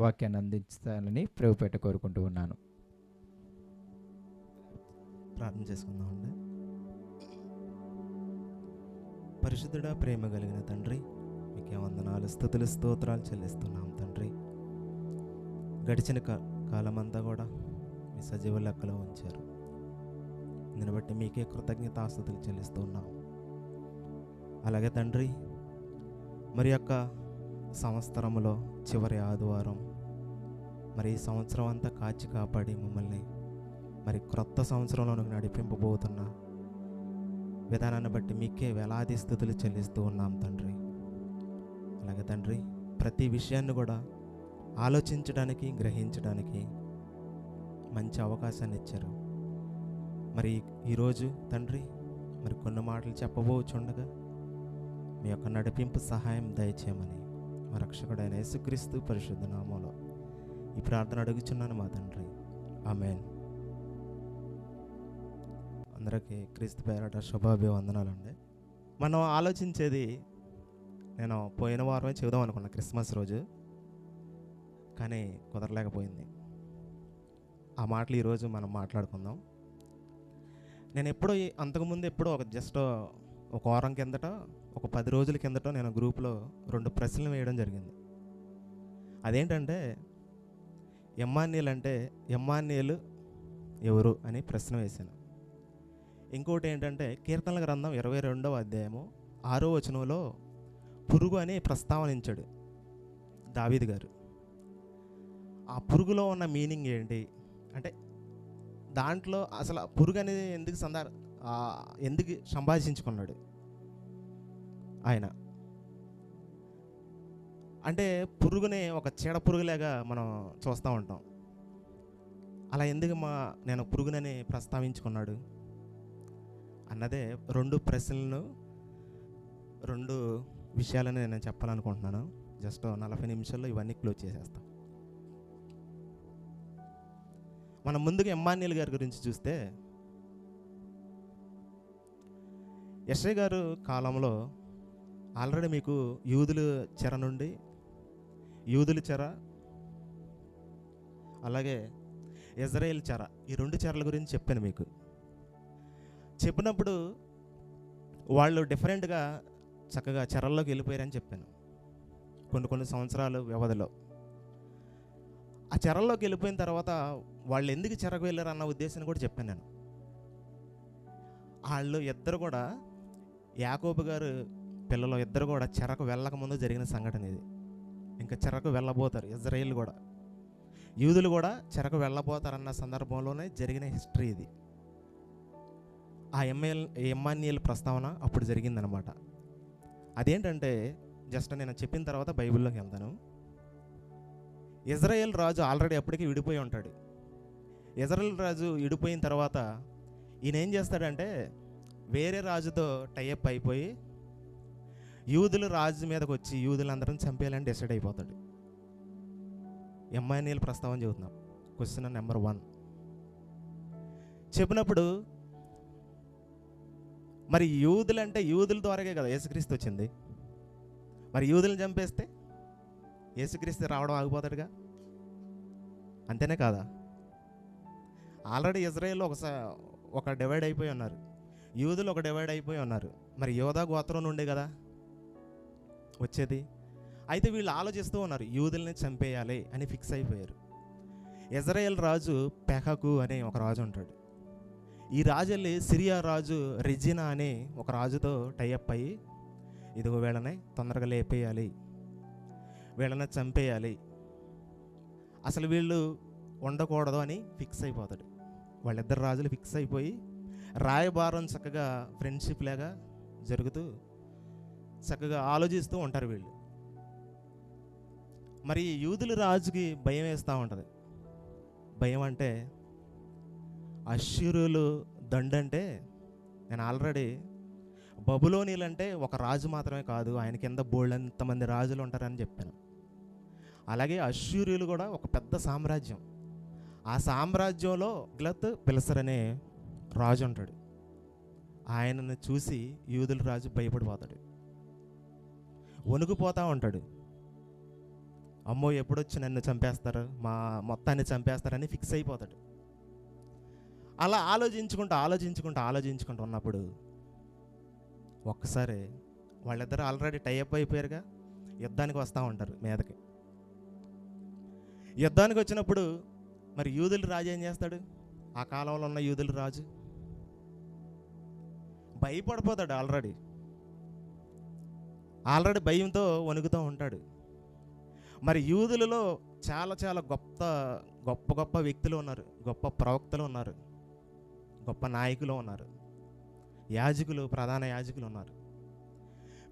వాక్యాన్ని అందించాలని ప్రభుపేట కోరుకుంటూ ఉన్నాను. ప్రార్థన చేసుకుందామండి. పరిశుద్ధుడా, ప్రేమ కలిగిన తండ్రి, మీకే వందనాలు, స్తుతులు, స్తోత్రాలు చెల్లిస్తున్నాం తండ్రి. గడిచిన కాలమంతా కూడా మీ సజీవ లెక్కలో ఉంచారు. దీన్ని బట్టి మీకే కృతజ్ఞతాస్తుతులు చెల్లిస్తున్నాం. అలాగే తండ్రి, మరి యొక్క సంవత్సరంలో చివరి ఆదివారం, మరి ఈ సంవత్సరం అంతా కాచి కాపాడి మమ్మల్ని మరి క్రొత్త సంవత్సరంలోనికి నడిపింపబోతున్న విధానాన్ని బట్టి మీకే వేలాది స్తుతులు చెల్లిస్తూ ఉన్నాం తండ్రి. అలాగే తండ్రి, ప్రతి విషయాన్ని కూడా ఆలోచించడానికి, గ్రహించడానికి మంచి అవకాశాన్ని ఇచ్చారు. మరి ఈరోజు తండ్రి, మరి కొన్ని మాటలు చెప్పబోచుండగా మీ యొక్క నడిపింపు సహాయం దయచేయమని మా రక్షకుడైన యేసుక్రీస్తు పరిశుద్ధ నామములో ఈ ప్రార్థన అడుగుచున్నాను మా తండ్రి, ఆమేన్. అందరికీ క్రీస్తు పేరట శుభాభివందనాలండి. మనం ఆలోచించేది, నేను పోయిన వారమే చెబుదాం అనుకున్నా క్రిస్మస్ రోజు, కానీ కుదరలేకపోయింది. ఆ మాటలు ఈరోజు మనం మాట్లాడుకుందాం. నేను అంతకుముందు ఎప్పుడో జస్ట్ ఒక వారం కిందట, ఒక 10 రోజుల కిందట నేను గ్రూప్లో 2 ప్రశ్నలు వేయడం జరిగింది. అదేంటంటే, ఎమ్మాన్యుయేలు ఎవరు అని ప్రశ్న వేశాను. ఇంకోటి ఏంటంటే, కీర్తనల గ్రంథం 22వ అధ్యాయము 6వ వచనంలో పురుగు అని ప్రస్తావనించాడు దావీదు గారు. ఆ పురుగులో ఉన్న మీనింగ్ ఏంటి అంటే, దాంట్లో అసలు పురుగు అనేది ఎందుకు సంభాషించుకున్నాడు ఆయన అంటే, పురుగుని ఒక చీడ పురుగులాగా మనం చూస్తూ ఉంటాం. అలా ఎందుకు నేను పురుగునని ప్రస్తావించుకున్నాడు అన్నదే 2 ప్రశ్నలను, 2 విషయాలని నేను చెప్పాలనుకుంటున్నాను. జస్ట్ 40 నిమిషాల్లో ఇవన్నీ క్లోజ్ చేసేస్తాం. మనం ముందుగా ఎమ్మాన్యుయేలు గారి గురించి చూస్తే, యెషయా గారు కాలంలో ఆల్రెడీ మీకు యూదుల చెర, అలాగే ఇజ్రాయేల్ చెర, ఈ 2 చెరల గురించి చెప్పాను మీకు. చెప్పినప్పుడు వాళ్ళు డిఫరెంట్గా చక్కగా చెరల్లోకి వెళ్ళిపోయారని చెప్పాను. కొన్ని సంవత్సరాల వ్యవధిలో ఆ చెరల్లోకి వెళ్ళిపోయిన తర్వాత వాళ్ళు ఎందుకు చెరకు వెళ్ళారు అన్న ఉద్దేశాన్ని కూడా చెప్పాను నేను. వాళ్ళు ఇద్దరు కూడా, యాకోబు గారు పిల్లలు ఇద్దరు కూడా చెరకు వెళ్ళకముందు జరిగిన సంఘటన ఇది. ఇంకా చెరకు వెళ్ళబోతారు ఇజ్రాయేల్ కూడా, యూదులు కూడా చెరకు వెళ్ళబోతారన్న సందర్భంలోనే జరిగిన హిస్టరీ ఇది. ఆ ఎమ్మాన్యుయేలు ప్రస్తావన అప్పుడు జరిగిందనమాట. అదేంటంటే, జస్ట్ నేను చెప్పిన తర్వాత బైబిల్లోకి వెళ్తాను. ఇజ్రాయేల్ రాజు ఆల్రెడీ అప్పటికి విడిపోయి ఉంటాడు. ఇజ్రాయేల్ రాజు విడిపోయిన తర్వాత ఈయన ఏం చేస్తాడంటే, వేరే రాజుతో టైఅప్ అయిపోయి యూదుల రాజు మీదకి వచ్చి యూదులందరిని చంపేయాలని డిసైడ్ అయిపోతాడు. ఎమ్మాన్యుయేలు ప్రస్తావన చెబుతున్నాం. క్వశ్చన్ నెంబర్ 1 చెప్పినప్పుడు, మరి యూదుల ద్వారాగే కదా యేసుక్రీస్తు వచ్చింది. మరి యూదులను చంపేస్తే యేసుక్రీస్తు రావడం ఆగిపోతాడుగా, అంతేనే కాదా? ఆల్రెడీ ఇజ్రాయేల్ ఒక డివైడ్ అయిపోయి ఉన్నారు, యూదులు ఒక డివైడ్ అయిపోయి ఉన్నారు. మరి యోధా గోత్రం నుండే కదా వచ్చేది. అయితే వీళ్ళు ఆలోచిస్తూ ఉన్నారు, యూదుల్ని చంపేయాలి అని ఫిక్స్ అయిపోయారు. ఇజ్రాయేల్ రాజు పెకకు అనే ఒక రాజు ఉంటాడు. ఈ రాజు వెళ్ళి సిరియా రాజు రెజినా అనే ఒక రాజుతో టైఅప్ అయ్యి, ఇదిగో వీళ్ళని తొందరగా లేపేయాలి, వీళ్ళని చంపేయాలి, అసలు వీళ్ళు ఉండకూడదు అని ఫిక్స్ అయిపోతాడు. వాళ్ళిద్దరు రాజులు ఫిక్స్ అయిపోయి రాయబారం చక్కగా ఫ్రెండ్షిప్ లాగా జరుగుతూ చక్కగా ఆలోచిస్తూ ఉంటారు వీళ్ళు. మరి యూదుల రాజుకి భయం వేస్తూ ఉంటుంది. భయం అంటే, అష్షూరులు దండంటే, నేను ఆల్రెడీ బబులోనీలు అంటే ఒక రాజు మాత్రమే కాదు, ఆయన కింద బోళ్ళంతమంది రాజులు ఉంటారని చెప్పాను. అలాగే అష్షూరులు కూడా ఒక పెద్ద సామ్రాజ్యం. ఆ సామ్రాజ్యంలో పిలసర్ అనే రాజు ఉంటాడు. ఆయనను చూసి యూదుల రాజు భయపడిపోతాడు, వణుకుపోతూ ఉంటాడు. అమ్మో ఎప్పుడొచ్చి నన్ను చంపేస్తారు, మా మొత్తాన్ని చంపేస్తారని ఫిక్స్ అయిపోతాడు. అలా ఆలోచించుకుంటూ ఉన్నప్పుడు ఒక్కసారి వాళ్ళిద్దరు ఆల్రెడీ టైఅప్ అయిపోయారుగా, యుద్ధానికి వస్తూ ఉంటారు మీదకి. యుద్ధానికి వచ్చినప్పుడు మరి యూదుల రాజు ఏం చేస్తాడు? ఆ కాలంలో ఉన్న యూదుల రాజు భయపడిపోతాడు. ఆల్రెడీ భయంతో వణుకుతూ ఉంటాడు. మరి యూదులలో చాలా చాలా గొప్ప వ్యక్తులు ఉన్నారు, గొప్ప ప్రవక్తలు ఉన్నారు, గొప్ప నాయకులు ఉన్నారు, యాజకులు, ప్రధాన యాజకులు ఉన్నారు.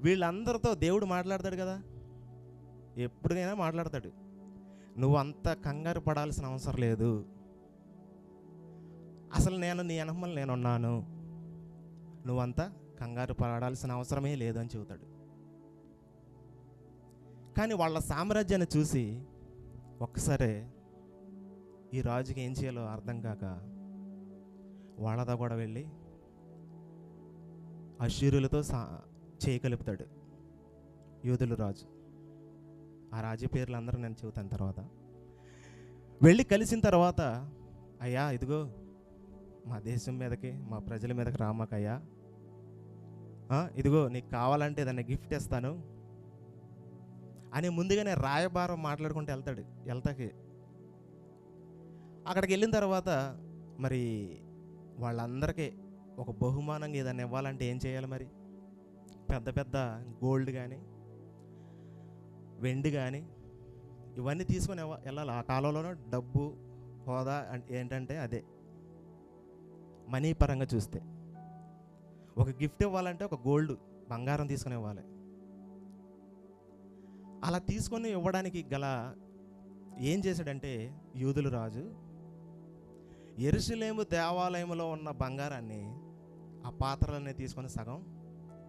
వీళ్ళందరితో దేవుడు మాట్లాడతాడు కదా, ఎప్పుడైనా మాట్లాడతాడు. నువ్వు అంత కంగారు పడాల్సిన అవసరం లేదు, అసలు నేను నీ వెనకమాల నేనున్నాను, నువ్వంతా కంగారు పడాల్సిన అవసరమే లేదు అని చెబుతాడు. కానీ వాళ్ళ సామ్రాజ్యాన్ని చూసి ఒక్కసారి ఈ రాజుకి ఏం చేయాలో అర్థం కాక వాళ్ళతో కూడా వెళ్ళి అశ్షూరులతో చేయగలుపుతాడు యూదుల రాజు. ఆ రాజు పేర్లు అందరూ నేను చెబుతాను తర్వాత. వెళ్ళి కలిసిన తర్వాత, అయ్యా ఇదిగో మా దేశం మీదకి, మా ప్రజల మీదకి రామాకయ్యా, ఇదిగో నీకు కావాలంటే దాన్ని గిఫ్ట్ ఇస్తాను అని ముందుగానే రాయబారం మాట్లాడుకుంటూ వెళ్తాకి. అక్కడికి వెళ్ళిన తర్వాత మరి వాళ్ళందరికీ ఒక బహుమానంగా ఏదైనా ఇవ్వాలంటే ఏం చేయాలి? మరి పెద్ద గోల్డ్ కానీ వెండి కానీ ఇవన్నీ తీసుకొని వెళ్ళాలి. ఆ కాలంలోనే డబ్బు హోదా ఏంటంటే అదే మనీ పరంగా చూస్తే. ఒక గిఫ్ట్ ఇవ్వాలంటే ఒక గోల్డ్ బంగారం తీసుకుని ఇవ్వాలి. అలా తీసుకొని ఇవ్వడానికి గల ఏం చేశాడంటే యూదుల రాజు యెరూషలేము దేవాలయంలో ఉన్న బంగారాన్ని, ఆ పాత్రలన్నీ తీసుకొని సగం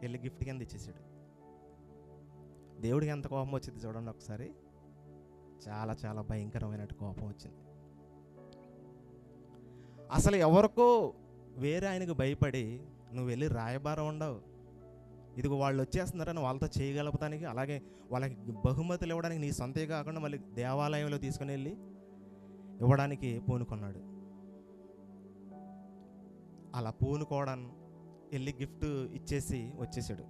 వెళ్ళి గిఫ్ట్ కింద ఇచ్చేసాడు. దేవుడికి ఎంత కోపం వచ్చింది చూడండి ఒకసారి. చాలా చాలా భయంకరమైన కోపం వచ్చింది. అసలు ఎవరికో వేరే ఆయనకు భయపడి నువ్వు వెళ్ళి రాయబారం ఉండవు, ఇదిగో వాళ్ళు వచ్చేస్తున్నారని వాళ్ళతో చేయగలపడానికి, అలాగే వాళ్ళకి బహుమతులు ఇవ్వడానికి నీ సొంతే కాకుండా మళ్ళీ దేవాలయంలో తీసుకుని వెళ్ళి ఇవ్వడానికి పూనుకున్నాడు. అలా పూనుకోవడం వెళ్ళి గిఫ్ట్ ఇచ్చేసి వచ్చేసాడు.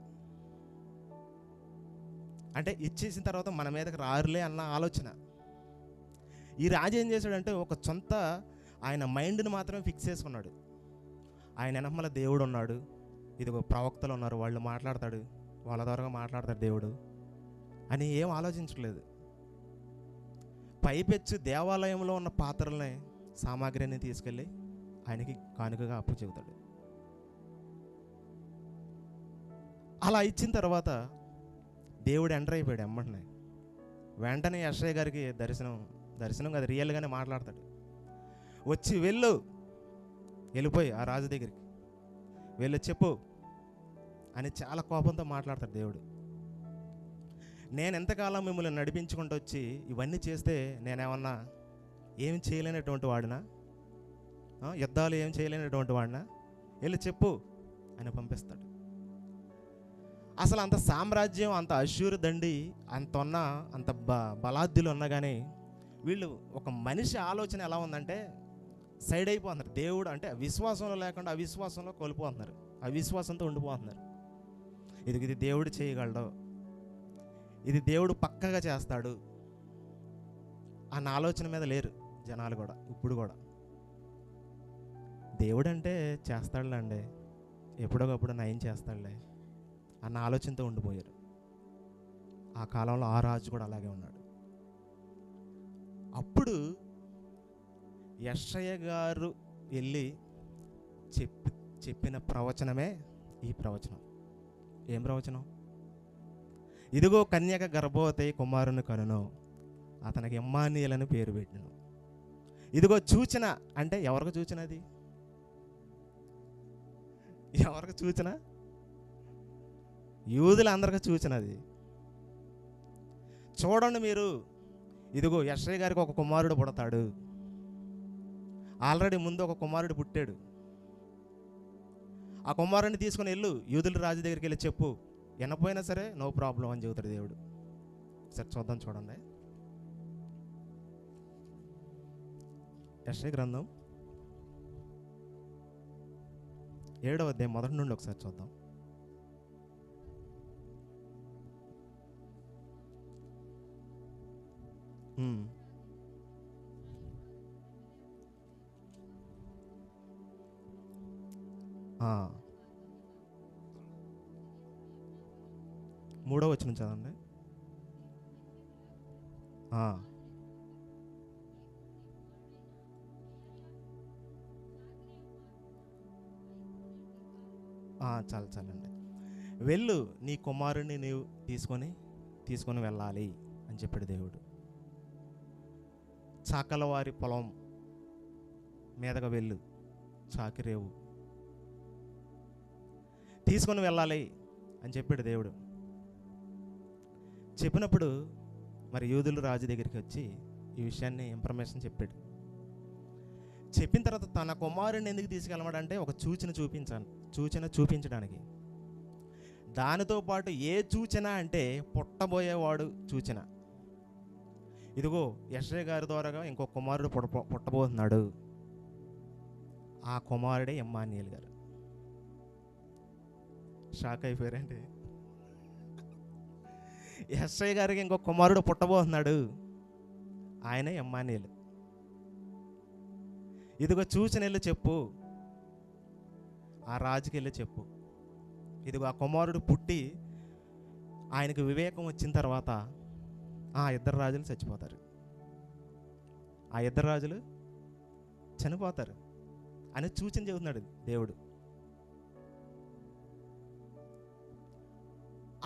అంటే ఇచ్చేసిన తర్వాత మన మీదకి రారులే అన్న ఆలోచన. ఈ రాజు ఏం చేశాడంటే ఒక సొంత ఆయన మైండ్ని మాత్రమే ఫిక్స్ చేసుకున్నాడు. ఆయన వెనకమల దేవుడు ఉన్నాడు, ఇదిగో ప్రవక్తలు ఉన్నారు, వాళ్ళు మాట్లాడతాడు, వాళ్ళ ద్వారా మాట్లాడతాడు దేవుడు అని ఏం ఆలోచించలేదు. పైపెచ్చు దేవాలయంలో ఉన్న పాత్రలని, సామాగ్రిని తీసుకెళ్ళి ఆయనకి కానుకగా అప్పు చెబుతాడు. అలా ఇచ్చిన తర్వాత దేవుడు ఎంటర్ అయిపోయాడు వెంటనే యెషయా గారికి దర్శనం కాదు, రియల్గానే మాట్లాడతాడు. వచ్చి వెళ్ళిపోయి ఆ రాజు దగ్గరికి వెళ్ళి చెప్పు అని చాలా కోపంతో మాట్లాడతాడు దేవుడు. నేను ఎంతకాలం మిమ్మల్ని నడిపించుకుంటూ వచ్చి ఇవన్నీ చేస్తే నేనేమన్నా ఏం చేయలేనటువంటి వాడినా, యుద్ధాలు ఏం చేయలేనటువంటి వాడినా, వెళ్ళి చెప్పు అని పంపిస్తాడు. అసలు అంత సామ్రాజ్యం, అంత అశ్షూరు దండి, అంత బలాద్యులు ఉన్నా కానీ వీళ్ళు ఒక మనిషి ఆలోచన ఎలా ఉందంటే సైడ్ అయిపోతున్నారు. దేవుడు అంటే విశ్వాసంలో లేకుండా అవిశ్వాసంలో కోల్పోతున్నారు, అవిశ్వాసంతో ఉండిపోతున్నారు. ఇది దేవుడు చేయగలడు, ఇది దేవుడు పక్కగా చేస్తాడు అన్న ఆలోచన మీద లేరు జనాలు కూడా. ఇప్పుడు కూడా దేవుడు అంటే చేస్తాడులే అండి, ఎప్పుడోకప్పుడు నయం చేస్తాడులే అన్న ఆలోచనతో ఉండిపోయారు. ఆ కాలంలో ఆ రాజు కూడా అలాగే ఉన్నాడు. అప్పుడు యెషయా గారు వెళ్ళి చెప్పిన ప్రవచనమే ఈ ప్రవచనం. ఏం ప్రవచనం? ఇదిగో కన్యక గర్భవతి కుమారుని కనును, అతనికి ఇమ్మానుయేల్ అని పేరు పెట్టిను. ఇదిగో సూచన అంటే ఎవరికి సూచన? అది ఎవరికి సూచన? యూదులందరికీ సూచన అది. చూడండి మీరు, ఇదిగో యెషయా గారికి ఒక కుమారుడు పుడతాడు. ఆల్రెడీ ముందు ఒక కుమారుడు పుట్టాడు. ఆ కుమారుడిని తీసుకుని వెళ్ళు, యూదుల రాజు దగ్గరికి వెళ్ళి చెప్పు, వినపోయినా సరే నో ప్రాబ్లం అని చెబుతాడు దేవుడు. సరే చూద్దాం, చూడండి. యెషయా గ్రంథం 7వ అధ్యాయం మొదటి నుండి ఒకసారి చూద్దాం. ఉమ్. ఆ. 3వ వచనం చదవండి. ఆ. చాలండి. వెళ్ళు, నీ కుమారుని నీవు తీసుకొని వెళ్ళాలి అని చెప్పాడు దేవుడు. చాకల వారి పొలం మీదగా వెళ్ళు, చాకిరేవు తీసుకొని వెళ్ళాలి అని చెప్పాడు దేవుడు. చెప్పినప్పుడు మరి యూదులు రాజు దగ్గరికి వచ్చి ఈ విషయాన్ని ఇన్ఫర్మేషన్ చెప్పాడు. చెప్పిన తర్వాత తన కుమారుని ఎందుకు తీసుకెళ్ళమంటే ఒక సూచన చూపించడానికి. దానితో పాటు ఏ సూచన అంటే పుట్టబోయేవాడు సూచన. ఇదిగో యెషయా గారి ద్వారాగా ఇంకో కుమారుడు పుట్టబోతున్నాడు. ఆ కుమారుడే ఇమ్మానుయేలు గారు. షాక్ అయిపోయారండి. యెషయా గారికి ఇంకో కుమారుడు పుట్టబోతున్నాడు, ఆయనే ఇమ్మానుయేలు. ఇదిగో సూచన వెళ్ళి చెప్పు, ఆ రాజుకి వెళ్ళి చెప్పు. ఇదిగో ఆ కుమారుడు పుట్టి ఆయనకు వివేకం వచ్చిన తర్వాత ఆ ఇద్దరు రాజులు చచ్చిపోతారు, ఆ ఇద్దరు రాజులు చనిపోతారు అని సూచన చెబుతున్నాడు దేవుడు.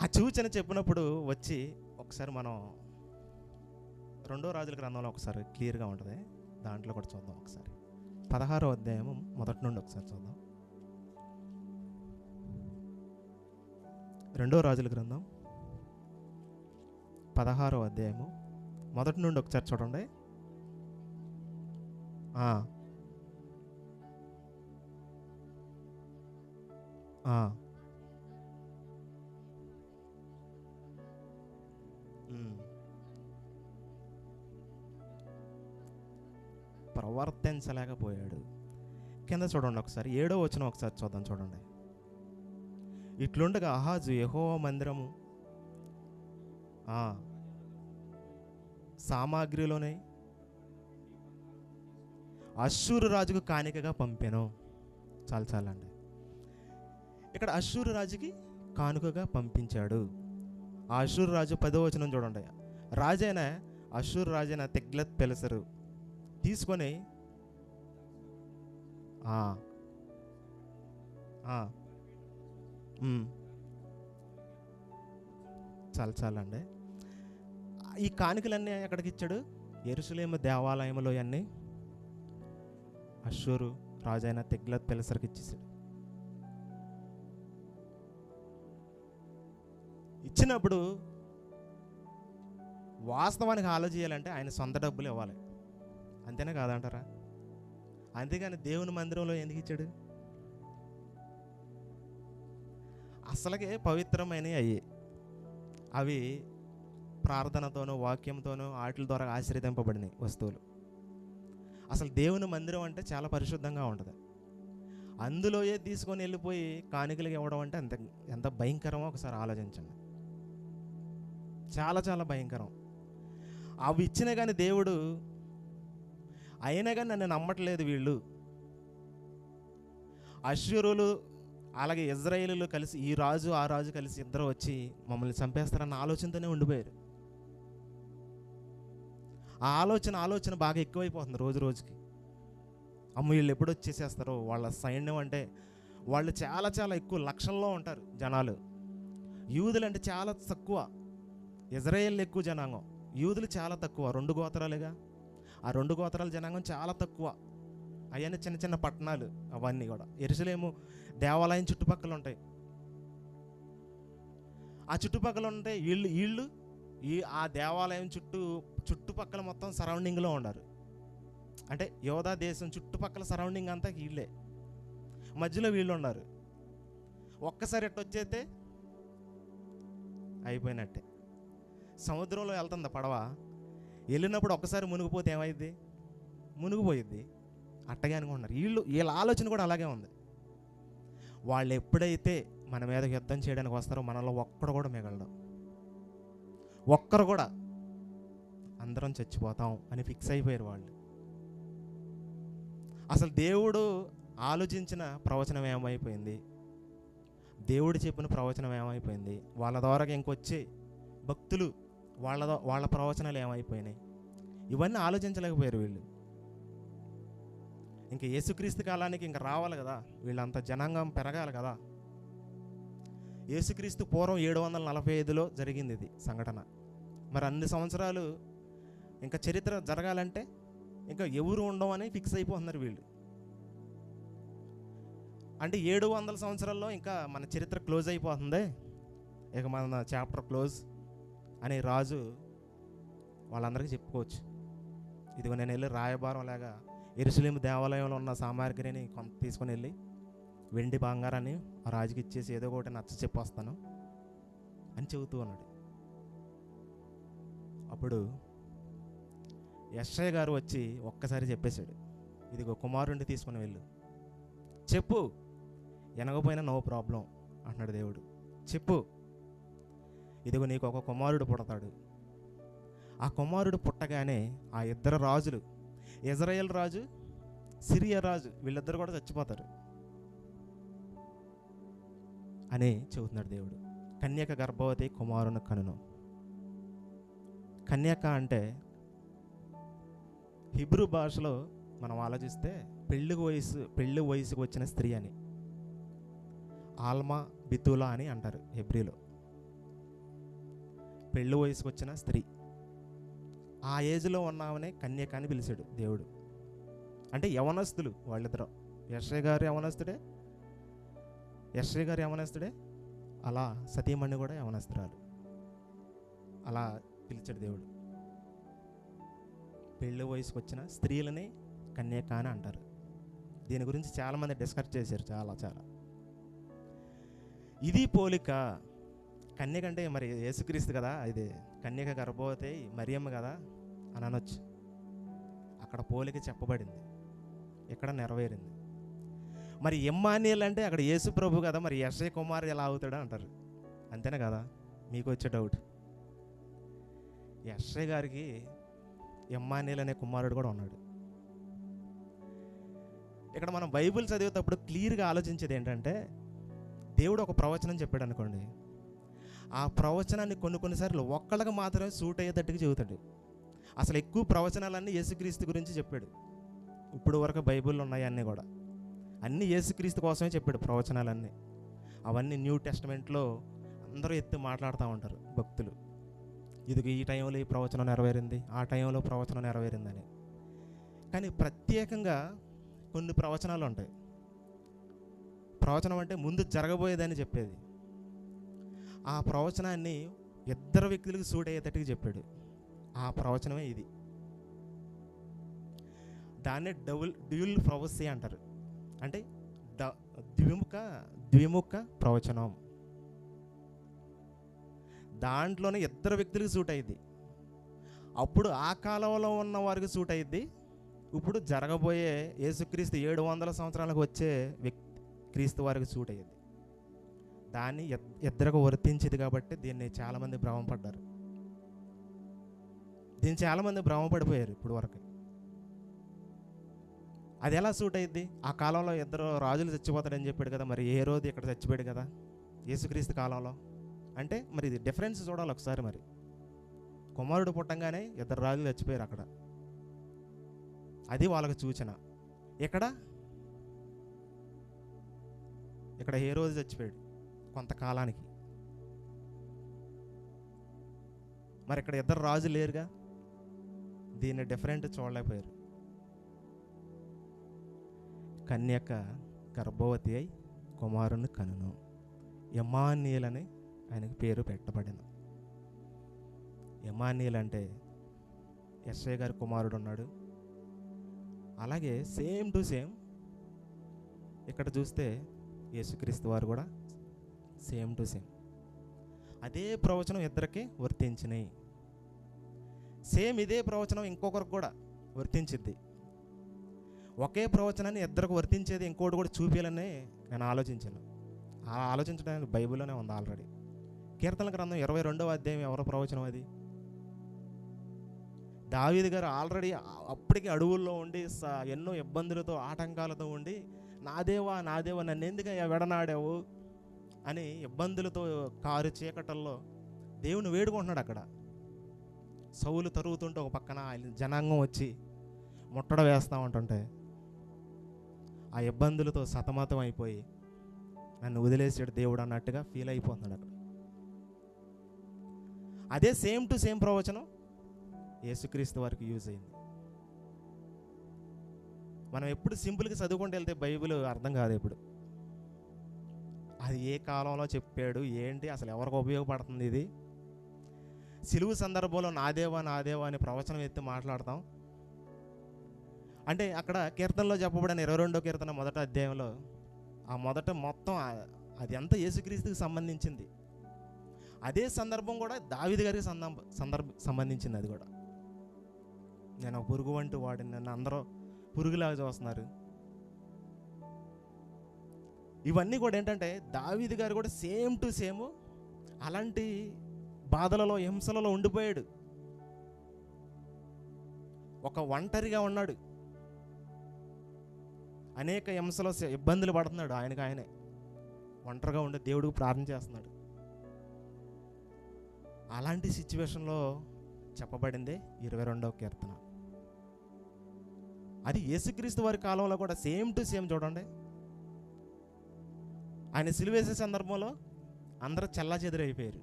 ఆ సూచన చెప్పినప్పుడు వచ్చి ఒకసారి మనం 2వ రాజుల గ్రంథంలో ఒకసారి క్లియర్గా ఉంటుంది, దాంట్లో కూడా చూద్దాం. ఒకసారి 16వ అధ్యాయము మొదటి నుండి ఒకసారి చూద్దాం. 2వ రాజుల గ్రంథం 16వ అధ్యాయము మొదటి నుండి ఒకసారి చూడండి. ప్రవర్తించలేకపోయాడు. కింద చూడండి ఒకసారి 7వ వచనం ఒకసారి చూద్దాం. చూడండి. ఇట్లుండగా అహాజు యెహోవా మందిరము సామాగ్రిలోనే అష్షూరు రాజుకు కానుకగా పంపెను. చాలండి. ఇక్కడ అష్షూరు రాజుకి కానుకగా పంపించాడు. ఆ అష్షూరు రాజు 10వ వచనం చూడండి. అష్షూరు రాజైన తిగ్లత్ పిలెసరు తీసుకొని చాలండి. ఈ కానుకలన్నీ ఎక్కడికి ఇచ్చాడు? యెరూషలేము దేవాలయంలో అన్నీ అష్షూరు రాజైన తిగ్లత్ పిలెసర్కి ఇచ్చేసాడు. ఇచ్చినప్పుడు వాస్తవానికి ఆలోచించాలంటే ఆయన సొంత డబ్బులు ఇవ్వాలి, అంతేనే కాదంటారా? అంతేగాని దేవుని మందిరంలో ఎందుకు ఇచ్చాడు? అసలుకే పవిత్రమైనవి అవి ప్రార్థనతోనూ వాక్యంతోనూ వాటి ద్వారా ఆశీర్వదింపబడినాయి వస్తువులు. అసలు దేవుని మందిరం అంటే చాలా పరిశుద్ధంగా ఉంటుంది. అందులోయే తీసుకొని వెళ్ళిపోయి కానుకలు ఇవ్వడం అంటే ఎంత భయంకరమో ఒకసారి ఆలోచించండి. చాలా భయంకరం. అవి ఇచ్చినా కానీ దేవుడు అయినా కానీ నన్ను నమ్మట్లేదు వీళ్ళు, అష్షూరులు అలాగే ఇజ్రాయేలీలు కలిసి ఈ రాజు ఆ రాజు కలిసి ఇద్దరు వచ్చి మమ్మల్ని చంపేస్తారన్న ఆలోచనతోనే ఉండిపోయారు. ఆ ఆలోచన బాగా ఎక్కువైపోతుంది రోజు రోజుకి. అమ్మ వీళ్ళు ఎప్పుడు వచ్చేసేస్తారో, వాళ్ళ సైన్యం అంటే వాళ్ళు చాలా ఎక్కువ లక్షల్లో ఉంటారు జనాలు. యూదులు అంటే చాలా తక్కువ, ఇజ్రాయేల్ ఎక్కువ జనాంగం, యూదులు చాలా తక్కువ. 2 గోత్రాలుగా, ఆ 2 గోత్రాల జనాంగం చాలా తక్కువ. అవన్నీ చిన్న పట్టణాలు, అవన్నీ కూడా యెరూషలేము దేవాలయం చుట్టుపక్కల ఉంటాయి. ఆ చుట్టుపక్కల ఉంటే వీళ్ళు ఆ దేవాలయం చుట్టుపక్కల మొత్తం సరౌండింగ్లో ఉన్నారు. అంటే యోధా దేశం చుట్టుపక్కల సరౌండింగ్ అంతా వీళ్ళే, మధ్యలో వీళ్ళు ఉన్నారు. ఒక్కసారి ఎట్టు వచ్చేస్తే అయిపోయినట్టే. సముద్రంలో వెళ్తుంది పడవ, వెళ్ళినప్పుడు ఒక్కసారి మునిగిపోతే ఏమైంది? మునిగిపోయిద్ది. అట్టగే అనుకుంటున్నారు వీళ్ళ ఆలోచన కూడా అలాగే ఉంది. వాళ్ళు ఎప్పుడైతే మన మీద యుద్ధం చేయడానికి వస్తారో మనలో ఒక్కడు కూడా మిగలడు, ఒక్కరు కూడా, అందరం చచ్చిపోతాం అని ఫిక్స్ అయిపోయారు వాళ్ళు. అసలు దేవుడు ఆలోచించిన ప్రవచనం ఏమైపోయింది, దేవుడు చెప్పిన ప్రవచనం ఏమైపోయింది, వాళ్ళ ద్వారా ఇంకొచ్చే భక్తులు వాళ్ళ ప్రవచనాలు ఏమైపోయినాయి, ఇవన్నీ ఆలోచించలేకపోయారు వీళ్ళు. ఇంకా యేసుక్రీస్తు కాలానికి ఇంకా రావాలి కదా, వీళ్ళంత జనాంగం పెరగాలి కదా. యేసుక్రీస్తు పూర్వం 745లో జరిగింది ఇది సంఘటన. మరి అన్ని సంవత్సరాలు ఇంకా చరిత్ర జరగాలంటే ఇంకా ఎవరు ఉండవని ఫిక్స్ అయిపోతున్నారు వీళ్ళు. అంటే 700 సంవత్సరాల్లో ఇంకా మన చరిత్ర క్లోజ్ అయిపోతుంది, ఇక మన చాప్టర్ క్లోజ్ అని రాజు వాళ్ళందరికీ చెప్పుకోవచ్చు. ఇదిగో నేను వెళ్ళి రాయబారం లాగా యెరూషలేము దేవాలయంలో ఉన్న సామాగ్రిని కొంత తీసుకొని వెళ్ళి వెండి బంగారాన్ని ఆ రాజుకి ఇచ్చేసి ఏదో ఒకటి నచ్చ చెప్పొస్తాను అని చెబుతూ ఉన్నాడు. అప్పుడు యెషయా గారు వచ్చి ఒక్కసారి చెప్పేశాడు, ఇదిగో కుమారుడిని తీసుకుని వెళ్ళు, చెప్పు, ఎనగపోయినా నో ప్రాబ్లం అంటున్నాడు దేవుడు. చెప్పు, ఇదిగో నీకు ఒక కుమారుడు పుడతాడు. ఆ కుమారుడు పుట్టగానే ఆ ఇద్దరు రాజులు, ఇజ్రాయేల్ రాజు, సిరియా రాజు, వీళ్ళిద్దరు కూడా చచ్చిపోతారు అని చెబుతున్నాడు దేవుడు. కన్యక గర్భవతి కుమారుని కనును. కన్యక అంటే హిబ్రూ భాషలో మనం ఆలోచిస్తే పెళ్లి వయసుకు వచ్చిన స్త్రీ అని, ఆల్మా బితులా అని అంటారు హెబ్రీలో. పెళ్లి వయసుకు వచ్చిన స్త్రీ, ఆ ఏజ్లో ఉన్నామనే కన్యక అని పిలిచాడు దేవుడు. అంటే యవనస్తులు వాళ్ళిద్దరు. యెషయా గారు యవనస్తుడే, అలా సతీమణి కూడా యవనస్తురాలు. అలా పిలిచాడు దేవుడు. పెళ్లి వయసుకు వచ్చిన స్త్రీలని కన్యక అని అంటారు. దీని గురించి చాలామంది డిస్కస్ చేశారు, చాలా. ఇది పోలిక. కన్యక అంటే మరి యేసుక్రీస్తు కదా, ఇది కన్యక గర్భవతి మరియమ్మ కదా అని అనొచ్చు. అక్కడ పోలిక చెప్పబడింది, ఇక్కడ నెరవేరింది. మరి ఇమ్మానుయేల్ అంటే అక్కడ యేసు ప్రభు కదా, మరి యెషయా కుమారుడు ఎలా అవుతాడు అంటారు. అంతేనా కదా మీకు వచ్చే డౌట్? యెషయా గారికి ఇమ్మానుయేల్ అనే కుమారుడు కూడా ఉన్నాడు. ఇక్కడ మనం బైబిల్ చదివేటప్పుడు క్లియర్గా ఆలోచించేది ఏంటంటే, దేవుడు ఒక ప్రవచనం చెప్పాడు అనుకోండి, ఆ ప్రవచనాన్ని కొన్నిసార్లు ఒక్కళ్ళకి మాత్రమే సూట్ అయ్యేటట్టుగా చెబుతాడు. అసలు ఎక్కువ ప్రవచనాలన్నీ యేసుక్రీస్తు గురించి చెప్పాడు. ఇప్పుడు వరకు బైబిల్లో ఉన్నాయి అన్నీ కూడా, అన్నీ యేసుక్రీస్తు కోసమే చెప్పాడు ప్రవచనాలన్నీ. అవన్నీ న్యూ టెస్టమెంట్లో అందరూ ఎత్తి మాట్లాడుతూ ఉంటారు భక్తులు, ఇది ఈ టైంలో ఈ ప్రవచనం నెరవేరింది, ఆ టైంలో ప్రవచనం నెరవేరిందని. కానీ ప్రత్యేకంగా కొన్ని ప్రవచనాలు ఉంటాయి. ప్రవచనం అంటే ముందు జరగబోయేదని చెప్పేది. ఆ ప్రవచనాన్ని ఇద్దరు వ్యక్తులకు సూట్ అయ్యేటట్టుగా చెప్పాడు. ఆ ప్రవచనమే ఇది. దాన్నే డ్యూల్ ప్రొఫెసీ అంటారు. అంటే ద్విముఖ ప్రవచనం. దాంట్లోనే ఇద్దరు వ్యక్తులకు సూట్ అయ్యిద్ది. అప్పుడు ఆ కాలంలో ఉన్న వారికి సూట్ అయ్యిద్ది, ఇప్పుడు జరగబోయే యేసుక్రీస్తు 700 సంవత్సరాలకు వచ్చే క్రీస్తు వారికి సూట్ అయ్యేది. దాన్ని ఇద్దరికి వర్తించింది కాబట్టి దీన్ని చాలామంది భ్రమపడ్డారు. దీన్ని చాలామంది భ్రమపడిపోయారు ఇప్పుడు వరకు. అది ఎలా సూట్ అయ్యిద్ది? ఆ కాలంలో ఇద్దరు రాజులు చచ్చిపోతారని చెప్పాడు కదా, మరి ఏ రోజు ఇక్కడ చచ్చిపోయాడు కదా యేసుక్రీస్తు కాలంలో. అంటే మరి ఇది డిఫరెన్స్ చూడాలి ఒకసారి. మరి కుమారుడు పుట్టంగానే ఇద్దరు రాజులు చచ్చిపోయారు అక్కడ, అది వాళ్ళకి సూచన. ఇక్కడ ఏ రోజు చచ్చిపోయాడు కొంతకాలానికి, మరి ఇక్కడ ఇద్దరు రాజులు లేరుగా, దీన్ని డిఫరెంట్ చూడలేకపోయారు. కన్యక గర్భవతి అయి కుమారుని కనును, ఇమ్మానుయేల్ అని ఆయనకి పేరు పెట్టబడిన. ఇమ్మానుయేల్ అంటే యెషయా గారి కుమారుడు ఉన్నాడు. అలాగే సేమ్ టు సేమ్ ఇక్కడ చూస్తే యేసుక్రీస్తు వారు కూడా సేమ్ టు సేమ్ అదే ప్రవచనం ఇద్దరికి వర్తించినాయి. సేమ్ ఇదే ప్రవచనం ఇంకొకరికి కూడా వర్తించిద్ది. ఒకే ప్రవచనాన్ని ఇద్దరికి వర్తించేది ఇంకోటి కూడా చూపించాలని నేను ఆలోచించాను. ఆ ఆలోచించడానికి బైబిల్లోనే ఉంది ఆల్రెడీ. కీర్తనల గ్రంథం 22వ అధ్యాయం ఎవరో ప్రవచనం అది. దావీదు గారు ఆల్రెడీ అప్పటికి అడవుల్లో ఉండి ఎన్నో ఇబ్బందులతో ఆటంకాలతో ఉండి, నా దేవా నన్ను ఎందుకయ్యా వెడనాడావు అని ఇబ్బందులతో కారు చీకటల్లో దేవుని వేడుకుంటున్నాడు. అక్కడ సౌలు తరుగుతుంటే ఒక పక్కన జనాంగం వచ్చి ముట్టడ వేస్తూ ఉంటుంటే ఆ ఇబ్బందులతో సతమతం అయిపోయి నన్ను వదిలేసాడు దేవుడు అన్నట్టుగా ఫీల్ అయిపోతున్నాడు అక్కడ. అదే సేమ్ టు సేమ్ ప్రవచనం యేసుక్రీస్తు వారికి యూజ్ అయింది. మనం ఎప్పుడు సింపుల్గా చదువుకుంటూ వెళ్తే బైబిల్ అర్థం కాదు. ఎప్పుడు అది ఏ కాలంలో చెప్పాడు ఏంటి, అసలు ఎవరికి ఉపయోగపడుతుంది ఇది. సిలువు సందర్భంలో నా దేవా అని ప్రవచనం ఎత్తి మాట్లాడతాం. అంటే అక్కడ కీర్తనలో చెప్పబడిన 22వ కీర్తన మొదటి అధ్యాయంలో ఆ మొదట మొత్తం అది అంతా యేసుక్రీస్తుకి సంబంధించింది. అదే సందర్భం కూడా దావీదు గారికి సంబంధించింది. అది కూడా నేను పురుగు వంటి వాడిని, నన్ను అందరూ పురుగులాగా చూస్తున్నారు. ఇవన్నీ కూడా ఏంటంటే దావీదు గారు కూడా సేమ్ టు సేమ్ అలాంటి బాధలలో హింసలలో ఉండిపోయాడు. ఒక ఒంటరిగా ఉన్నాడు, అనేక హింసలో ఇబ్బందులు పడుతున్నాడు. ఆయనే ఒంటరిగా ఉండి దేవుడికి ప్రార్థన చేస్తున్నాడు. అలాంటి సిచ్యువేషన్లో చెప్పబడిందే 22వ కీర్తన. అది యేసుక్రీస్తు వారి కాలంలో కూడా సేమ్ టు సేమ్. చూడండి, ఆయన సిలువేసే సందర్భంలో అందరూ చెల్లాచెదురైపోయారు.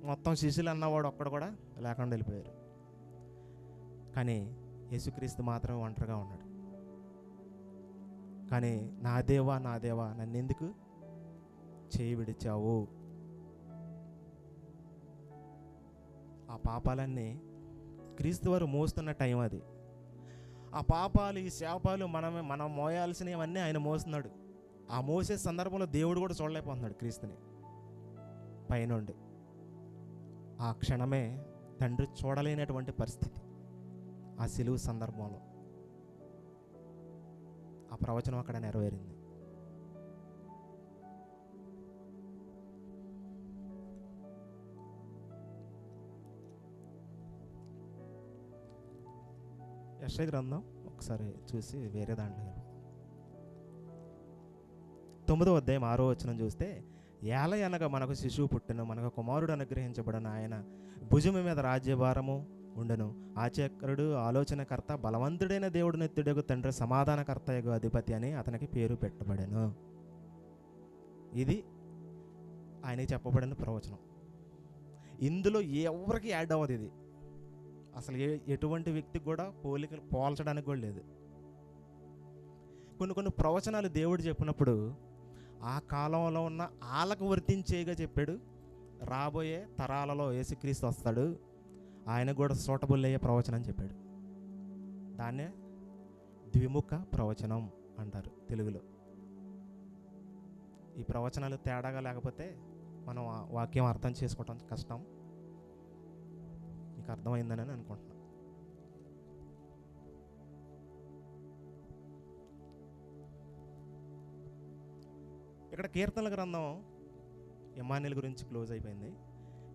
మొత్తం శిష్యులు అన్నవాడు ఒక్కడు కూడా లేకుండా వెళ్ళిపోయారు. కానీ యేసుక్రీస్తు మాత్రమే ఒంటరిగా ఉన్నాడు. కానీ నా దేవా నన్ను ఎందుకు చేయి విడిచావు. ఆ పాపాలన్నీ క్రీస్తు వారు మోస్తున్న టైం అది. ఆ పాపాలు, ఈ శాపాలు మనం మోయాల్సినవన్నీ ఆయన మోస్తున్నాడు. ఆ మోసే సందర్భంలో దేవుడు కూడా చూడలేకపోతున్నాడు క్రీస్తుని పైనుండి. ఆ క్షణమే తండ్రి చూడలేనటువంటి పరిస్థితి ఆ సిలువు సందర్భంలో. ఆ ప్రవచనం అక్కడ నెరవేరింది. యెషయా గ్రంథం ఒకసారి చూసి వేరే దాంట్లో 9వ అధ్యాయం 6వ వచనం చూస్తే, ఏలయనగా మనకు శిశువు పుట్టెను, మనకు కుమారుడు అనుగ్రహించబడిన, ఆయన భుజము మీద రాజ్యభారము ఉండెను. ఆశ్చర్యకరుడు, ఆలోచనకర్త, బలవంతుడైన దేవుడు, నిత్యుడగు తండ్రి, సమాధానకర్తయగు అధిపతి అని అతనికి పేరు పెట్టబడెను. ఇది ఆయనకి చెప్పబడిన ప్రవచనం. ఇందులో ఎవరికి యాడ్ అవ్వదు. ఇది అసలు ఎటువంటి వ్యక్తికి కూడా పోల్చడానికి కూడా లేదు. కొన్ని ప్రవచనాలు దేవుడు చెప్పినప్పుడు ఆ కాలంలో ఉన్న వాళ్ళకు వర్తించేగా చెప్పాడు. రాబోయే తరాలలో యేసుక్రీస్తు వస్తాడు, ఆయన కూడా సూటబుల్ అయ్యే ప్రవచనం చెప్పాడు. దాన్నే ద్విముఖ ప్రవచనం అంటారు తెలుగులో. ఈ ప్రవచనాలు తేడాగా లేకపోతే మనం వాక్యం అర్థం చేసుకోవటం కష్టం. మీకు అర్థమైందని అనుకుంటున్నాను. ఇక్కడ కీర్తనల గ్రంథం ఇమ్మానుయేలు గురించి క్లోజ్ అయిపోయింది.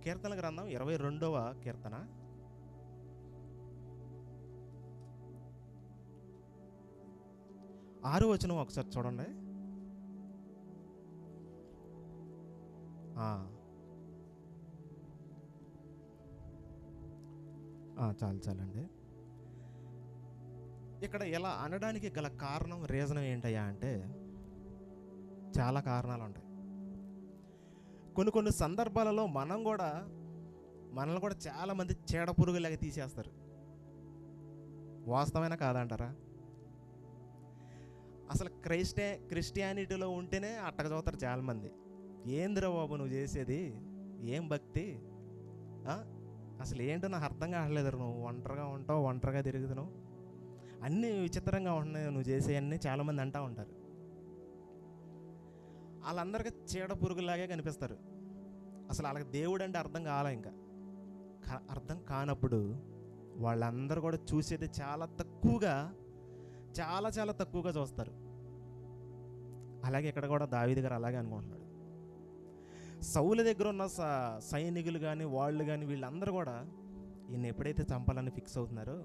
కీర్తనల గ్రంథం 22వ కీర్తన 6వ వచనం ఒకసారి చూడండి. చాలండి. ఇక్కడ ఇలా అనడానికి గల కారణం, రీజన్ ఏంటయ్యా అంటే చాలా కారణాలు ఉంటాయి. కొన్ని సందర్భాలలో మనల్ని కూడా చాలామంది చీడ పురుగులాగా తీసేస్తారు. వాస్తవమైన కాదంటారా? అసలు క్రిస్టియానిటీలో ఉంటేనే అట్టక చదువుతారు చాలామంది. ఏందిరా బాబు నువ్వు చేసేది, ఏం భక్తి, అసలు ఏంటో నాకు అర్థం కావట్లేదు. నువ్వు ఒంటరిగా ఉంటావు, ఒంటరిగా తిరుగుతున్నావు, అన్నీ విచిత్రంగా ఉంటున్నాయి నువ్వు చేసేవన్నీ చాలామంది అంటూ ఉంటారు. వాళ్ళందరికీ చీడ పురుగులాగే కనిపిస్తారు. అసలు వాళ్ళకి దేవుడు అంటే అర్థం కాలే. ఇంకా అర్థం కానప్పుడు వాళ్ళందరూ కూడా చూసేది చాలా తక్కువగా చాలా చాలా తక్కువగా చూస్తారు. అలాగే ఇక్కడ కూడా దావీదు గారు అలాగే అనుకుంటున్నాడు. సౌలు దగ్గర ఉన్న సైనికులు కానీ వాళ్ళు కానీ వీళ్ళందరూ కూడా ఈయన ఎప్పుడైతే చంపాలని ఫిక్స్ అవుతున్నారో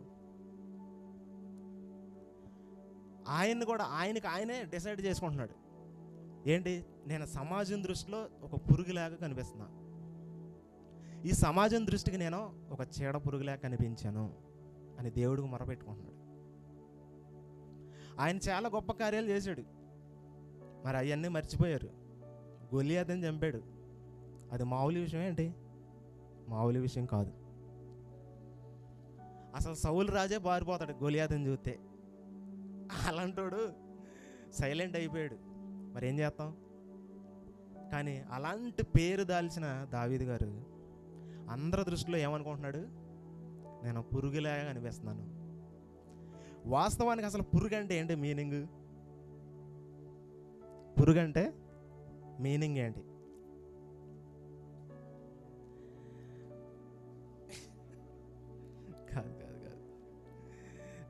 ఆయనే డిసైడ్ చేసుకుంటున్నాడు. ఏంటి, నేను సమాజం దృష్టిలో ఒక పురుగులాగా కనిపిస్తున్నా, ఈ సమాజం దృష్టికి నేను ఒక చీడ పురుగులాగా కనిపించాను అని దేవుడికి మొరపెట్టుకుంటున్నాడు. ఆయన చాలా గొప్ప కార్యాలు చేశాడు, మరి అవన్నీ మర్చిపోయారు. గొలియాతుని చంపాడు. అది మామూలు విషయం ఏంటి? మామూలు విషయం కాదు. అసలు సౌలు రాజే బారిపోతాడు గొలియాతుని చూస్తే. అలాంటోడు సైలెంట్ అయిపోయాడు. మరి ఏం చేస్తాం? కానీ అలాంటి పేరు దాల్చిన దావీదు గారు అందరి దృష్టిలో ఏమనుకుంటున్నాడు? నేను పురుగులాగా కనిపిస్తున్నాను. వాస్తవానికి అసలు పురుగు అంటే ఏంటి మీనింగ్? పురుగు అంటే మీనింగ్ ఏంటి? కాదు కాదు కాదు,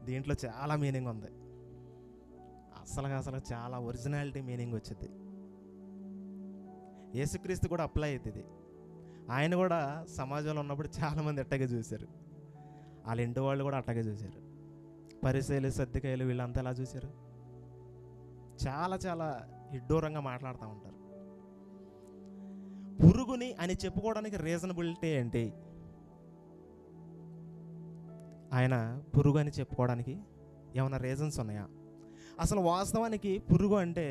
దీంట్లో చాలా మీనింగ్ ఉంది. అసలు చాలా ఒరిజినాలిటీ మీనింగ్ వచ్చింది. యేసుక్రీస్తు కూడా అప్లై అవుతుంది. ఆయన కూడా సమాజంలో ఉన్నప్పుడు చాలామంది అట్టగే చూశారు. వాళ్ళ ఇంటి వాళ్ళు కూడా అట్టగే చూశారు. పరిసయ్యులు, సద్దూకయ్యులు వీళ్ళంతా ఎలా చూశారు? చాలా చాలా ఇడ్డూరంగా మాట్లాడుతూ ఉంటారు. పురుగుని అని చెప్పుకోవడానికి రీజనబిలిటీ ఏంటి? ఆయన పురుగు అని చెప్పుకోవడానికి ఏమైనా రీజన్స్ ఉన్నాయా? అసలు వాస్తవానికి పురుగు అంటే,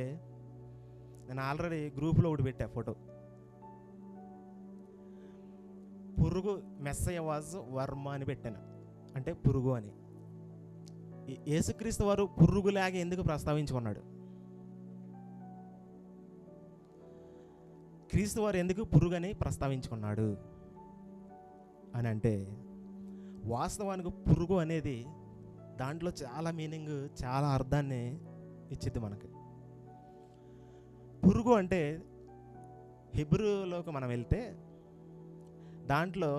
నేను ఆల్రెడీ గ్రూప్లో ఒకటి పెట్టా ఫోటో. పురుగు మెస్సయ్య వాజ్ వర్మ అని పెట్టాను, అంటే పురుగు అని. యేసుక్రీస్తు వారు పురుగులాగా ఎందుకు ప్రస్తావించుకున్నాడు? క్రీస్తు వారు ఎందుకు పురుగని ప్రస్తావించుకున్నాడు అని అంటే, వాస్తవానికి పురుగు అనేది దాంట్లో చాలా మీనింగ్, చాలా అర్థాన్ని ఇచ్చిద్ది మనకి. పురుగు అంటే హెబ్రూలోకి మనం వెళ్తే దాంట్లో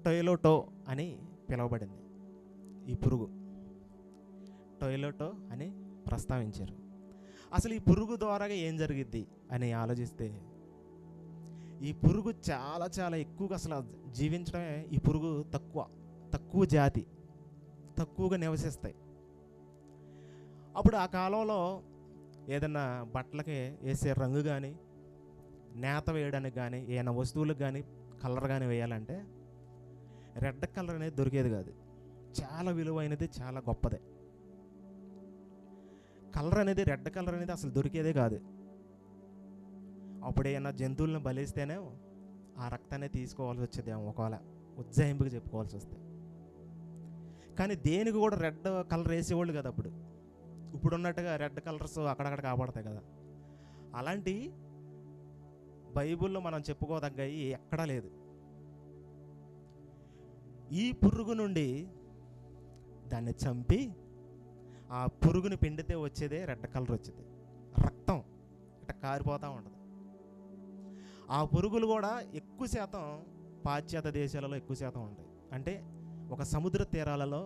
టొయలోటో అని పిలువబడింది. ఈ పురుగు టొయలోటో అని ప్రస్తావించారు. అసలు ఈ పురుగు ద్వారా ఏం జరిగిద్ది అని ఆలోచిస్తే, ఈ పురుగు చాలా చాలా ఎక్కువగా అసలు జీవించడమే, ఈ పురుగు తక్కువ జాతి, తక్కువగా నివసిస్తాయి. అప్పుడు ఆ కాలంలో ఏదన్నా బట్టలకి వేసే రంగు కానీ, నేత వేయడానికి కానీ, ఏదైనా వస్తువులకు కానీ కలర్ కానీ వేయాలంటే రెడ్ కలర్ అనేది దొరికేది కాదు. చాలా విలువైనది, చాలా గొప్పదే. కలర్ అనేది, రెడ్ కలర్ అనేది అసలు దొరికేదే కాదు. అప్పుడు ఏమన్నా జంతువులను బలిస్తేనే ఆ రక్తాన్ని తీసుకోవాల్సి వచ్చేదేమో, ఒకవేళ ఉజ్జాయింపుకి చెప్పుకోవాల్సి వస్తే. కానీ దేనికి కూడా రెడ్ కలర్ వేసేవాళ్ళు కదా అప్పుడు. ఇప్పుడు ఉన్నట్టుగా రెడ్ కలర్స్ అక్కడక్కడ కాపాడతాయి కదా. అలాంటి బైబిల్లో మనం చెప్పుకోదగ్గవి ఎక్కడా లేదు. ఈ పురుగు నుండి దాన్ని చంపి ఆ పురుగుని పిండితే వచ్చేదే రెడ్ కలర్ వచ్చేది. రక్తం ఇట్లా కారిపోతూ ఉంటుంది. ఆ పురుగులు కూడా ఎక్కువ శాతం పాశ్చాత్య దేశాలలో ఎక్కువ శాతం ఉంటాయి. అంటే ఒక సముద్ర తీరాలలో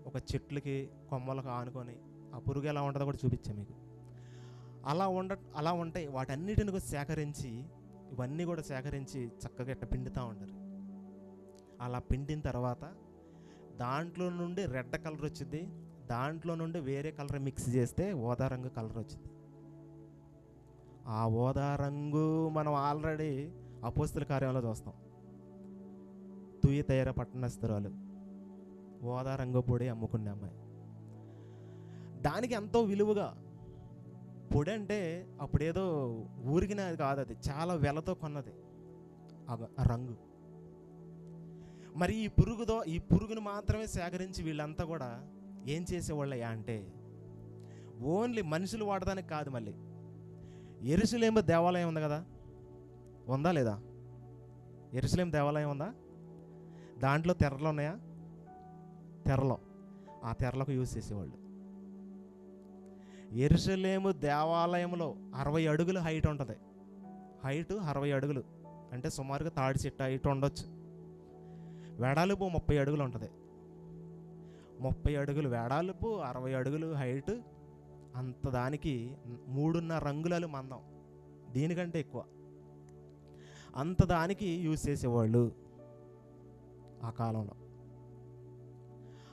ఒక చెట్లకి కొమ్మలకు ఆనుకొని ఆ పురుగు ఎలా ఉంటుందో కూడా చూపించాను మీకు. అలా ఉంటాయి. వాటన్నిటిని కూడా సేకరించి, ఇవన్నీ కూడా సేకరించి చక్కగా ఇట్లా పిండుతూ ఉంటారు. అలా పిండిన తర్వాత దాంట్లో నుండి రెడ్ కలర్ వచ్చింది. దాంట్లో నుండి వేరే కలర్ మిక్స్ చేస్తే ఓదా రంగు కలర్ వచ్చింది. ఆ ఓదా రంగు మనం ఆల్రెడీ అపోస్తుల కార్యంలో చూస్తాం. తుయతైర పట్టణస్థురాలు ఓదా రంగు పొడి అమ్ముకునే అమ్మాయి. దానికి ఎంతో విలువగా, పొడి అంటే అప్పుడేదో ఊరికినది కాదు, అది చాలా వెలతో కొన్నది ఆ రంగు. మరి ఈ పురుగును మాత్రమే సేకరించి వీళ్ళంతా కూడా ఏం చేసేవాళ్ళయ్యా అంటే, ఓన్లీ మనుషులు వాడడానికి కాదు. మళ్ళీ యెరూషలేము దేవాలయం ఉంది కదా, ఉందా లేదా? యెరూషలేము దేవాలయం ఉందా? దాంట్లో తెరలు ఉన్నాయా? తెరలో, ఆ తెరలకు యూజ్ చేసేవాళ్ళు. యెరూషలేము దేవాలయంలో 60 అడుగులు హైట్ ఉంటుంది. హైట్ 60 అడుగులు అంటే సుమారుగా తాడి చెట్టు హైట్ ఉండొచ్చు. వెడల్పు 30 అడుగులు ఉంటుంది. 30 అడుగులు వెడల్పు, 60 అడుగులు హైట్, అంత దానికి 3.5 అంగుళాలు మందం, దీనికంటే ఎక్కువ, అంత దానికి యూజ్ చేసేవాళ్ళు ఆ కాలంలో.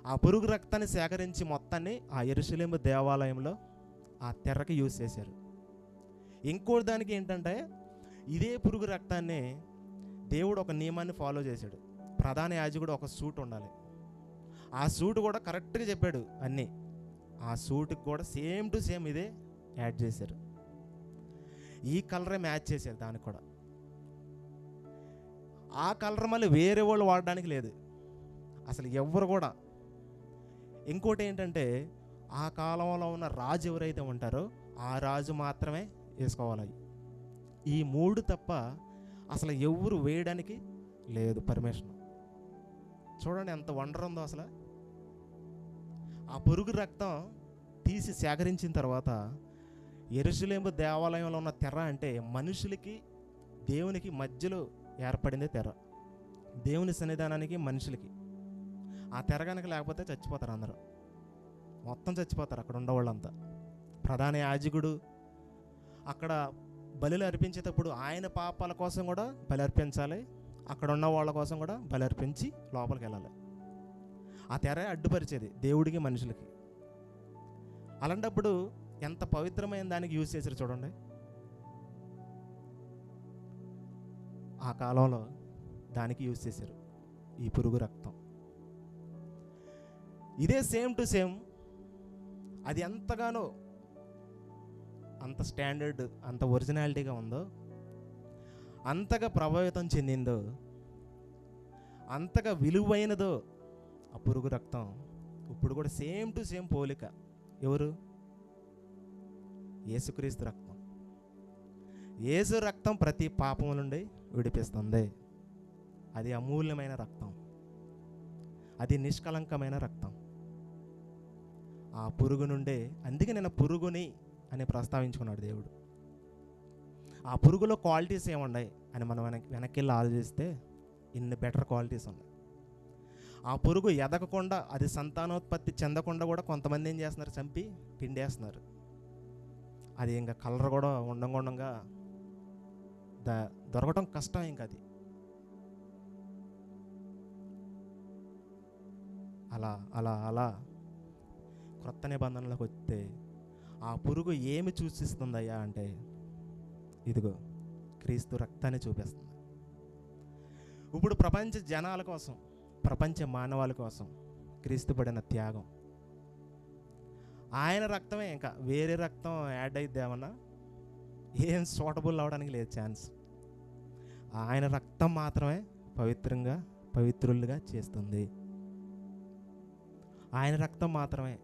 ఆ పురుగు రక్తాన్ని సేకరించి మొత్తాన్ని ఆ యెరూషలేము దేవాలయంలో ఆ తెర్రకి యూజ్ చేశారు. ఇంకో దానికి ఏంటంటే, ఇదే పురుగు రక్తాన్ని దేవుడు ఒక నియమాన్ని ఫాలో చేశాడు. ప్రధాన యాజకుడు ఒక సూట్ ఉండాలి. ఆ సూట్ కూడా కరెక్ట్గా చెప్పాడు అన్నీ. ఆ సూట్కి కూడా సేమ్ టు సేమ్ ఇదే యాడ్ చేశారు. ఈ కలరే మ్యాచ్ చేశారు దానికి కూడా. ఆ కలర్ మళ్ళీ వేరే వాళ్ళు వాడడానికి లేదు అసలు ఎవ్వరు కూడా. ఇంకోటి ఏంటంటే, ఆ కాలంలో ఉన్న రాజు ఎవరైతే ఉంటారో ఆ రాజు మాత్రమే వేసుకోవాలి. ఈ 3 తప్ప అసలు ఎవరు వేయడానికి లేదు పర్మిషన్. చూడండి ఎంత వండర్ ఉందో అసలు. ఆ పురుగు రక్తం తీసి సేకరించిన తర్వాత యెరూషలేము దేవాలయంలో ఉన్న తెర అంటే మనుషులకి దేవునికి మధ్యలో ఏర్పడిందే తెర, దేవుని సన్నిధానానికి మనుషులకి. ఆ తెర కనుక లేకపోతే చచ్చిపోతారు, అందరూ మొత్తం చచ్చిపోతారు అక్కడ ఉండేవాళ్ళంతా. ప్రధాన యాజకుడు అక్కడ బలులు అర్పించేటప్పుడు ఆయన పాపాల కోసం కూడా బలి అర్పించాలి, అక్కడ ఉన్న వాళ్ళ కోసం కూడా బలి అర్పించి లోపలికి వెళ్ళాలి. ఆ తెర అడ్డుపరిచేది దేవుడికి మనుషులకి. అలాంటప్పుడు ఎంత పవిత్రమైన దానికి యూజ్ చేశారు చూడండి. ఆ కాలంలో దానికి యూజ్ చేశారు ఈ పురుగు రక్తం. ఇదే సేమ్ టు సేమ్ అది ఎంతగానో అంత స్టాండర్డ్, అంత ఒరిజినాలిటీగా ఉందో, అంతగా ప్రభావితం చెందిందో, అంతగా విలువైనదో ఆ పురుగు రక్తం ఇప్పుడు కూడా సేమ్ టు సేమ్ పోలిక. ఎవరు? యేసుక్రీస్తు రక్తం. యేసు రక్తం ప్రతి పాపము నుండి విడిపిస్తుంది. అది అమూల్యమైన రక్తం, అది నిష్కలంకమైన రక్తం. ఆ పురుగు నుండే, అందుకే నేను పురుగుని అని ప్రస్తావించుకున్నాడు దేవుడు. ఆ పురుగులో క్వాలిటీస్ ఏమున్నాయి అని మనం వెనక్కి వెళ్ళి ఆలోచిస్తే ఇన్ని బెటర్ క్వాలిటీస్ ఉన్నాయి. ఆ పురుగు ఎదగకుండా, అది సంతానోత్పత్తి చెందకుండా కూడా కొంతమంది ఏం చేస్తున్నారు, చంపి పిండేస్తున్నారు. అది ఇంకా కలర్ కూడా ఉండంగా దొరకటం కష్టం. ఇంకా అది అలా అలా అలా క్రొత్త నిబంధనలకు వస్తే ఆ పురుగు ఏమి సూచిస్తుందయ్యా అంటే, ఇదిగో క్రీస్తు రక్తాన్ని చూపిస్తుంది. ఇప్పుడు ప్రపంచ జనాల కోసం, ప్రపంచ మానవాళి కోసం క్రీస్తు పడిన త్యాగం, ఆయన రక్తమే. ఇంకా వేరే రక్తం యాడ్ అయిద్దామన్నా ఏం సూటబుల్ అవడానికి లేదు ఛాన్స్. ఆయన రక్తం మాత్రమే పవిత్రులుగా చేస్తుంది. ఆయన రక్తం మాత్రమే.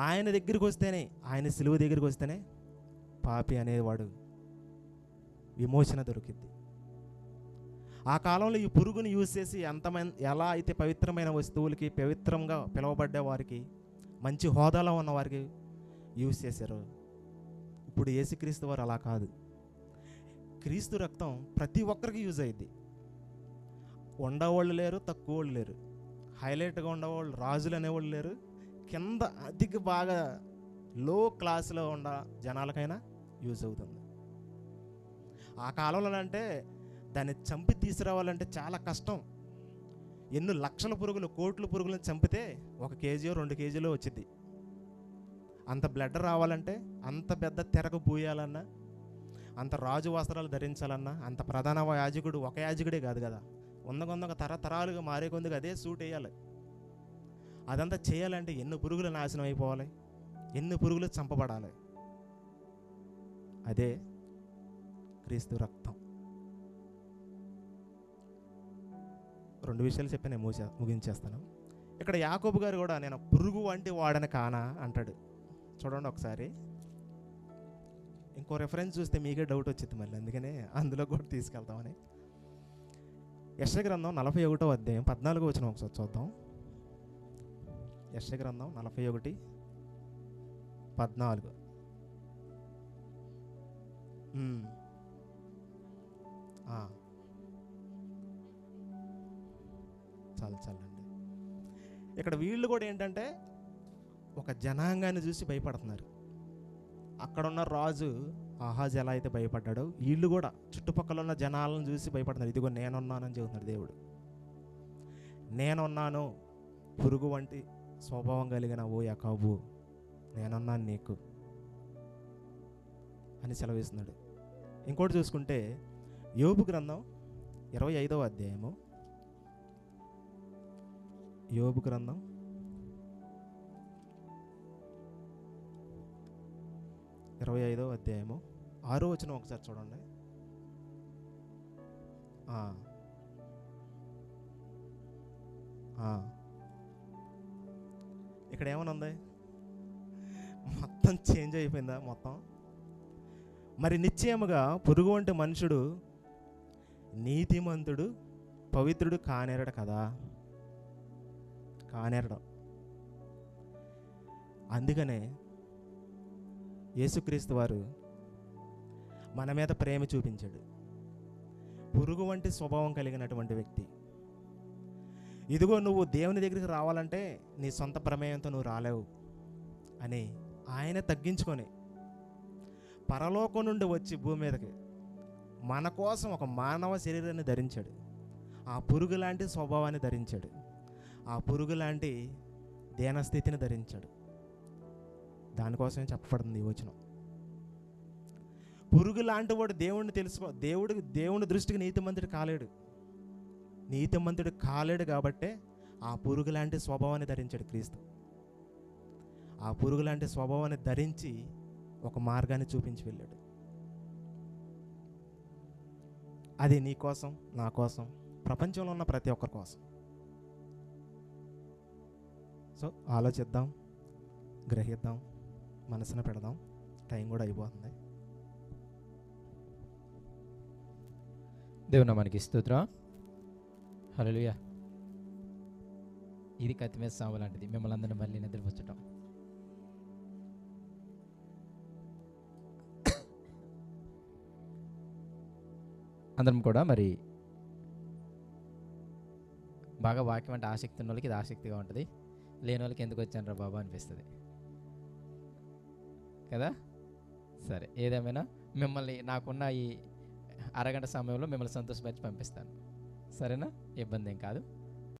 ఆయన దగ్గరికి వస్తేనే, ఆయన సిలువ దగ్గరికి వస్తేనే పాపి అనేవాడు విమోచన దొరికింది. ఆ కాలంలో ఈ పురుగుని యూజ్ చేసి ఎలా అయితే పవిత్రమైన వస్తువులకి, పవిత్రంగా పిలువబడ్డే వారికి, మంచి హోదాలో ఉన్న వారికి యూజ్ చేశారు. ఇప్పుడు యేసుక్రీస్తు వారు అలా కాదు. క్రీస్తు రక్తం ప్రతి ఒక్కరికి యూజ్ అయ్యిద్ది. ఉండేవాళ్ళు లేరు, తక్కువ వాళ్ళు లేరు, హైలైట్గా ఉండేవాళ్ళు, రాజులు అనేవాళ్ళు లేరు, కింద అధిక బాగా లో క్లాస్లో ఉన్న జనాలకైనా యూజ్ అవుతుంది. ఆ కాలంలో అంటే దాన్ని చంపి తీసుకురావాలంటే చాలా కష్టం. ఎన్ని లక్షల పురుగులు, కోట్ల పురుగులను చంపితే 1 కేజీ 2 కేజీలో వచ్చింది. అంత బ్లడ్ రావాలంటే, అంత పెద్ద తెరకు పూయాలన్నా, అంత రాజు వస్త్రాలు ధరించాలన్నా, అంత ప్రధాన యాజకుడు ఒక యాజకుడే కాదు కదా, వందకొందొక తరతరాలుగా మారే కొద్దిగా అదే సూట్ వేయాలి. అదంతా చేయాలంటే ఎన్ని పురుగులు నాశనం అయిపోవాలి, ఎన్ని పురుగులు చంపబడాలి. అదే క్రీస్తు రక్తం. 2 విషయాలు చెప్పి నేను ముగించేస్తాను. ఇక్కడ యాకోబు గారు కూడా నేను పురుగు వంటి వాడని కానా అంటాడు. చూడండి ఒకసారి. ఇంకో రెఫరెన్స్ చూస్తే మీకే డౌట్ వచ్చింది మళ్ళీ, అందుకనే అందులో కూడా తీసుకెళ్తామని. యెషయా గ్రంథం 41వ అధ్యాయం 14వ వచనం ఒకసారి చూద్దాం. యెషయా గ్రంథం 41:14. చాలండి. ఇక్కడ వీళ్ళు కూడా ఏంటంటే ఒక జనాంగాన్ని చూసి భయపడుతున్నారు. అక్కడున్న రాజు ఆహాజు ఎలా అయితే భయపడ్డాడో వీళ్ళు కూడా చుట్టుపక్కల ఉన్న జనాలను చూసి భయపడుతున్నారు. ఇదిగో నేనున్నానని చెబుతున్నాడు దేవుడు. నేనున్నాను, పురుగు వంటి స్వభావం కలిగిన ఓ యాకోబు, నేనున్నాను నీకు అని సెలవిస్తున్నాడు. ఇంకోటి చూసుకుంటే యోబు గ్రంథం 25వ అధ్యాయము, యోబు గ్రంథం 25వ అధ్యాయము 6వ వచనం ఒకసారి చూడండి. ఇక్కడ ఏమని ఉంది? మొత్తం చేంజ్ అయిపోయిందా మొత్తం? మరి నిశ్చయముగా పురుగు వంటి మనుషుడు నీతిమంతుడు పవిత్రుడు కానేరడు కదా, కానేరడం. అందుకనే యేసుక్రీస్తు వారు మన మీద ప్రేమ చూపించాడు. పురుగు వంటి స్వభావం కలిగినటువంటి వ్యక్తి, ఇదిగో నువ్వు దేవుని దగ్గరికి రావాలంటే నీ సొంత ప్రమేయంతో నువ్వు రాలేవు అని ఆయన తగ్గించుకొని పరలోకం నుండి వచ్చి భూమి మీదకి మన కోసం ఒక మానవ శరీరాన్ని ధరించాడు. ఆ పురుగు లాంటి స్వభావాన్ని ధరించాడు. ఆ పురుగు లాంటి దేనస్థితిని ధరించాడు. దానికోసమే చెప్పబడుతుంది ఈ వచనం. పురుగు లాంటి వాడు దేవుడిని దేవుని దృష్టికి నీతిమంతుడు కాలేడు. నీతిమంతుడు కాలేడు కాబట్టే ఆ పురుగు లాంటి స్వభావాన్ని ధరించాడు క్రీస్తు. ఆ పురుగు లాంటి స్వభావాన్ని ధరించి ఒక మార్గాన్ని చూపించి వెళ్ళాడు. అది నీ కోసం, నా కోసం, ప్రపంచంలో ఉన్న ప్రతి ఒక్కరి కోసం. సో ఆలోచిద్దాం, గ్రహిద్దాం, మనసున పెడదాం. టైం కూడా అయిపోతుంది. దేవుని నామానికి స్తోత్రం. హల్లెలూయా. ఇది కత్తి మీద సాము లాంటిది, మిమ్మల్ని అందరినీ మళ్ళీ నిద్రపుచ్చటం. అందరం కూడా మరి బాగా వాక్యం అంటే ఆసక్తి ఉన్న వాళ్ళకి ఇది ఆసక్తిగా ఉంటుంది, లేని వాళ్ళకి ఎందుకు వచ్చాను రా బాబా అనిపిస్తుంది కదా. సరే, ఏదేమైనా మిమ్మల్ని నాకున్న ఈ అరగంట సమయంలో మిమ్మల్ని సంతోషపరిచి పంపిస్తాను. సరేనా? ఇబ్బంది ఏం కాదు.